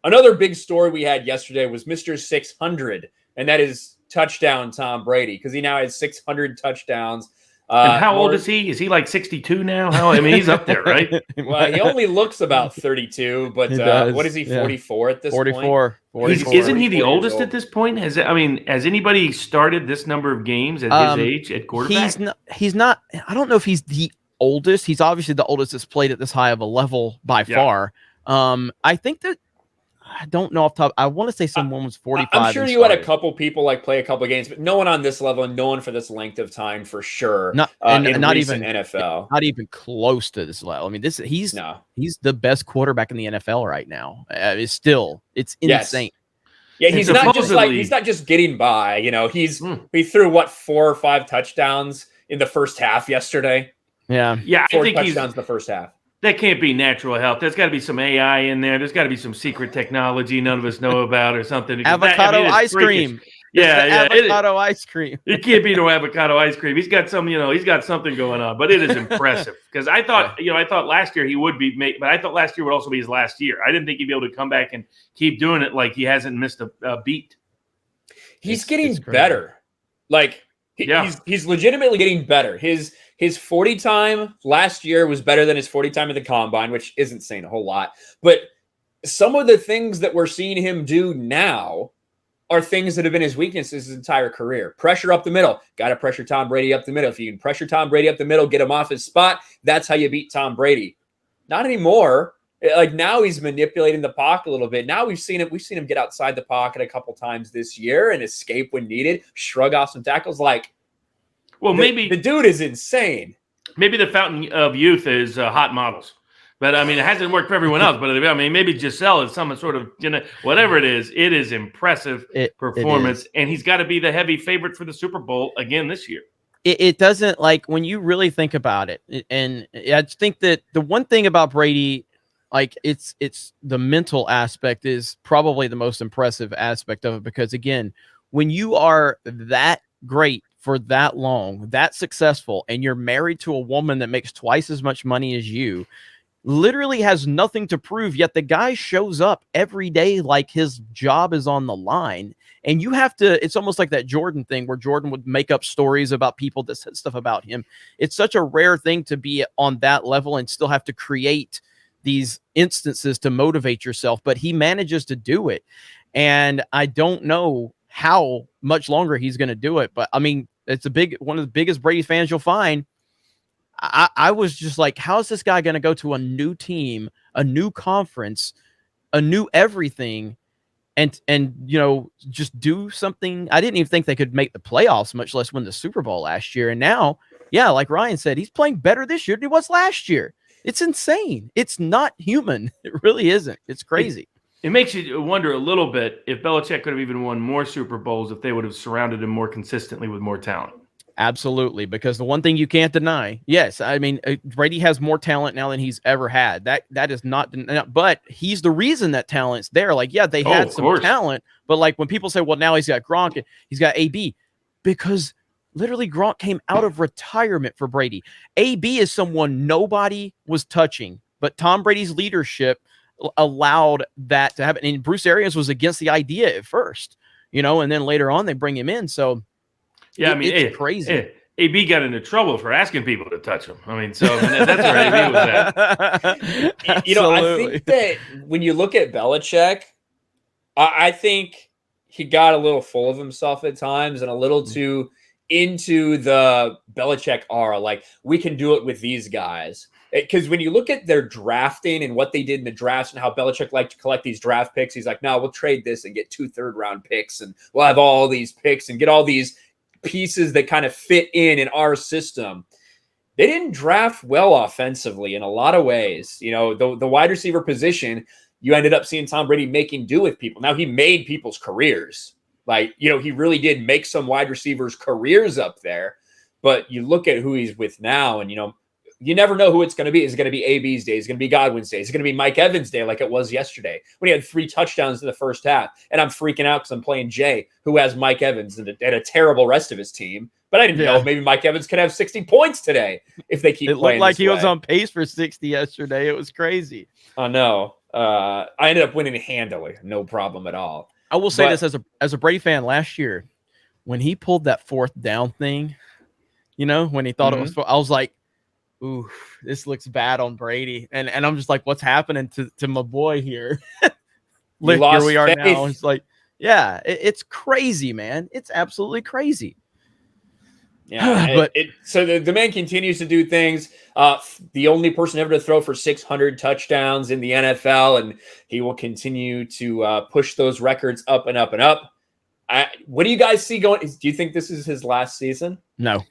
Another big story we had yesterday was Mr. 600, and that is touchdown Tom Brady, because he now has 600 touchdowns. And how old is he? Is he like 62 now? I mean, he's up there, right? Well, he only looks about 32, but what is he, 44 at this 44, point? 44. Isn't he the oldest at this point? Has anybody started this number of games at his age at quarterback? He's not. I don't know if he's the oldest. He's obviously the oldest that's played at this high of a level by far. I think that I don't know off top. I want to say someone was 45. I'm sure you had a couple people like play a couple of games, but no one on this level and no one for this length of time for sure. Not even NFL, not even close to this level. I mean, he's the best quarterback in the NFL right now. It's insane. Yeah, he's not just getting by. You know, he threw 4 or 5 touchdowns in the first half yesterday. Yeah, 4 touchdowns in the first half. That can't be natural health. There's got to be some AI in there. There's got to be some secret technology none of us know about or something. Avocado ice cream. Avocado ice cream. It can't be no avocado ice cream. He's got he's got something going on, but it is impressive because I thought last year he would be, but I thought last year would also be his last year. I didn't think he'd be able to come back and keep doing it like he hasn't missed a beat. He's getting better. Like he's legitimately getting better. His 40 time last year was better than his 40 time at the combine, which isn't saying a whole lot. But some of the things that we're seeing him do now are things that have been his weaknesses his entire career. Pressure up the middle. Got to pressure Tom Brady up the middle. If you can pressure Tom Brady up the middle, get him off his spot, that's how you beat Tom Brady. Not anymore. Like now he's manipulating the pocket a little bit. Now we've seen him get outside the pocket a couple times this year and escape when needed, shrug off some tackles. Maybe the dude is insane. Maybe the fountain of youth is hot models. But, I mean, it hasn't worked for everyone else. But, I mean, maybe Giselle is some sort of, whatever it is impressive performance. And he's got to be the heavy favorite for the Super Bowl again this year. It doesn't, like, when you really think about it, and I think that the one thing about Brady, like, it's the mental aspect is probably the most impressive aspect of it. Because, again, when you are that great for that long, that successful, and you're married to a woman that makes twice as much money as you, literally has nothing to prove, yet the guy shows up every day like his job is on the line. And you have to, it's almost like that Jordan thing where Jordan would make up stories about people that said stuff about him. It's such a rare thing to be on that level and still have to create these instances to motivate yourself, but he manages to do it. And I don't know how much longer he's going to do it, but I mean, it's one of the biggest Brady fans you'll find. I was just like, how is this guy going to go to a new team, a new conference, a new everything, and just do something? I didn't even think they could make the playoffs, much less win the Super Bowl last year. And now, like Ryan said, he's playing better this year than he was last year. It's insane. It's not human. It really isn't. It's crazy. It makes you wonder a little bit if Belichick could have even won more Super Bowls if they would have surrounded him more consistently with more talent. Absolutely, because the one thing you can't deny, yes, I mean, Brady has more talent now than he's ever had. That is not, but he's the reason that talent's there. Like, yeah, they had some talent, but like when people say, well, now he's got Gronk, he's got AB, because literally Gronk came out of retirement for Brady. AB is someone nobody was touching, but Tom Brady's leadership allowed that to happen. And Bruce Arians was against the idea at first, and then later on they bring him in. So yeah, it's crazy. AB got into trouble for asking people to touch him. I mean, that's where AB was at. I think that when you look at Belichick, I think he got a little full of himself at times and a little too into the Belichick aura. Like, we can do it with these guys. Because when you look at their drafting and what they did in the drafts and how Belichick liked to collect these draft picks, he's like, no, we'll trade this and get 2 third-round picks, and we'll have all these picks and get all these pieces that kind of fit in our system. They didn't draft well offensively in a lot of ways. The wide receiver position, you ended up seeing Tom Brady making do with people. Now, he made people's careers. Like, he really did make some wide receivers' careers up there. But you look at who he's with now, and, you never know who it's going to be. Is it going to be AB's day? Is it going to be Godwin's day? Is it going to be Mike Evans' day like it was yesterday when he had 3 touchdowns in the first half? And I'm freaking out because I'm playing Jay, who has Mike Evans and a terrible rest of his team. But I didn't know maybe Mike Evans could have 60 points today if they keep playing. It looked like he was on pace for 60 yesterday. It was crazy. I know. I ended up winning handily, no problem at all. I will say this as a Brady fan last year, when he pulled that fourth down thing, when he thought it was, I was like, ooh, this looks bad on Brady. And I'm just like, what's happening to my boy here? Look, here we are now. It's like, yeah, it's crazy, man. It's absolutely crazy. Yeah, but so the man continues to do things. The only person ever to throw for 600 touchdowns in the NFL, and he will continue to push those records up and up and up. What do you guys see going? Do you think this is his last season? No.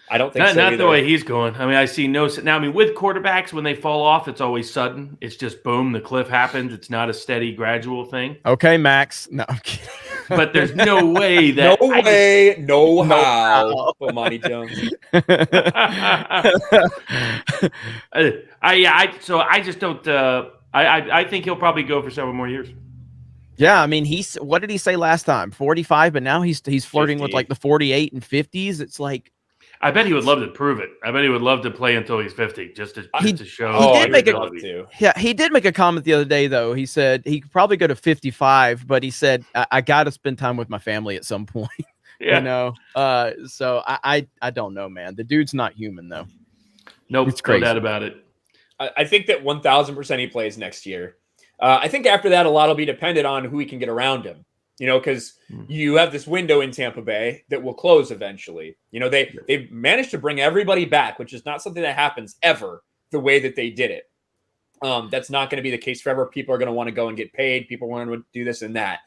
I don't think so not either. The way he's going. I mean, I see no. Now, I mean, with quarterbacks, when they fall off, it's always sudden. It's just boom, the cliff happens. It's not a steady, gradual thing. Okay, Max. No, I'm kidding. But there's no way that. No how. Bomani Jones. So I just don't. I think he'll probably go for several more years. Yeah, I mean, what did he say last time? 45, but now he's flirting 50. with like the 48 and 50s. It's like, I bet he would love to prove it. I bet he would love to play until he's 50, just to show. He did make a comment the other day, though. He said he could probably go to 55, but he said I got to spend time with my family at some point. Yeah. So I don't know, man. The dude's not human, though. Nope, it's crazy. No doubt about it. I think that 1,000% he plays next year. I think after that, a lot will be dependent on who he can get around him. Because you have this window in Tampa Bay that will close eventually. They've managed to bring everybody back, which is not something that happens ever the way that they did it. That's not going to be the case forever. People are going to want to go and get paid. People want to do this and that.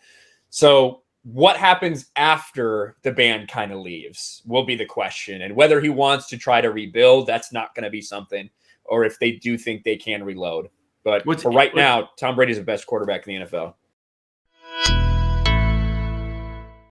So what happens after the band kind of leaves will be the question. And whether he wants to try to rebuild, that's not going to be something. Or if they do think they can reload. But for right now, Tom Brady's the best quarterback in the NFL.